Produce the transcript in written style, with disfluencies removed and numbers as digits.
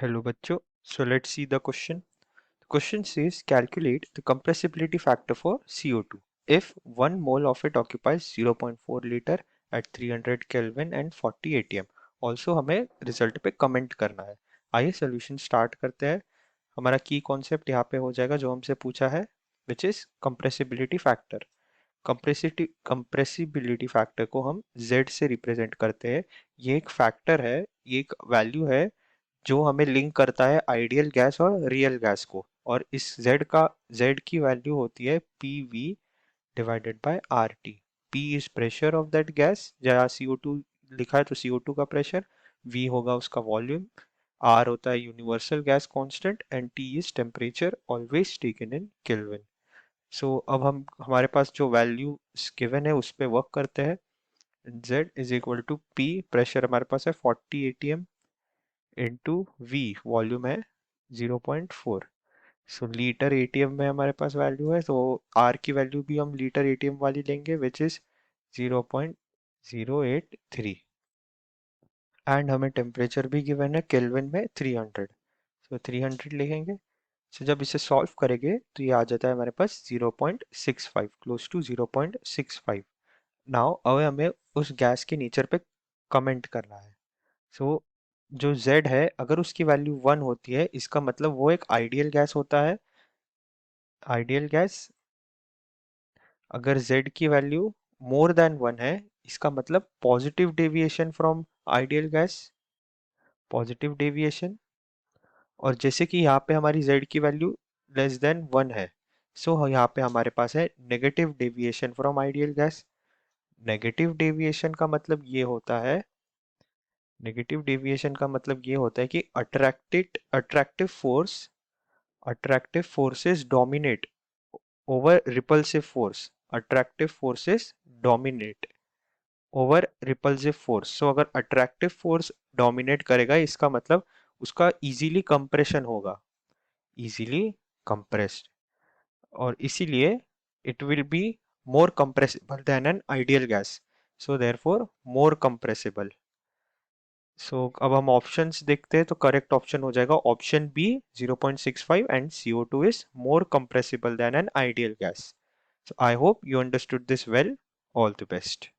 Hello bachcho. So let's see the question. The question says calculate the compressibility factor for CO2 if 1 mole of it occupies 0.4 liter at 300 Kelvin and 40 atm. Also हमें result पे comment करना है। आइए solution start करते हैं। हमारा की concept यहाँ पे हो जाएगा जो हमसे पूछा है which is compressibility factor. Compressibility factor को हम Z से रिप्रेजेंट करते हैं। ये एक फैक्टर है, ये एक वैल्यू है जो हमें लिंक करता है आइडियल गैस और रियल गैस को। और इस Z की वैल्यू होती है PV divided by RT। P is pressure of that gas, जहाँ CO2 लिखा है तो CO2 का प्रेशर, V होगा उसका वॉल्यूम, R होता है universal gas constant and T is temperature always taken in kelvin. So अब हम हमारे पास जो वैल्यू गिवन है उस पे वर्क करते हैं। Z is equal to P, pressure हमारे पास है 40 atm इंटू V, वॉल्यूम है 0.4। सो लीटर एटीएम में हमारे पास वैल्यू है, तो R की वैल्यू भी हम लीटर एटीएम वाली लेंगे विच इज 0.083 एंड हमें टेम्परेचर भी गिवन है केल्विन में 300। सो 300 लिखेंगे। सो जब इसे सॉल्व करेंगे तो ये आ जाता है हमारे पास 0.65, क्लोज टू 0.65। नाउ अब हमें उस गैस के नेचर पे कमेंट करना है। सो जो Z है अगर उसकी वैल्यू 1 होती है इसका मतलब वो एक आइडियल गैस होता है। आइडियल गैस, अगर Z की वैल्यू मोर देन 1 है इसका मतलब positive deviation from ideal gas, positive deviation. और जैसे कि यहाँ पे हमारी Z की वैल्यू लेस देन 1 है, सो यहाँ पे हमारे पास है negative deviation from ideal gas. Negative deviation का मतलब ये होता है, नेगेटिव डेविएशन का मतलब ये होता है कि attractive forces dominate over repulsive force. Attractive forces dominate over repulsive force. So अगर अट्रैक्टिव फोर्स डोमिनेट करेगा इसका मतलब उसका इजीली कंप्रेशन होगा, इजीली कंप्रेस्ड, और इसीलिए it will be more compressible than an ideal gas, so therefore more compressible. So अब हम ऑप्शंस देखते हैं तो करेक्ट ऑप्शन हो जाएगा option B 0.65 and CO2 is more compressible than an ideal gas. So I hope you understood this well. All the best.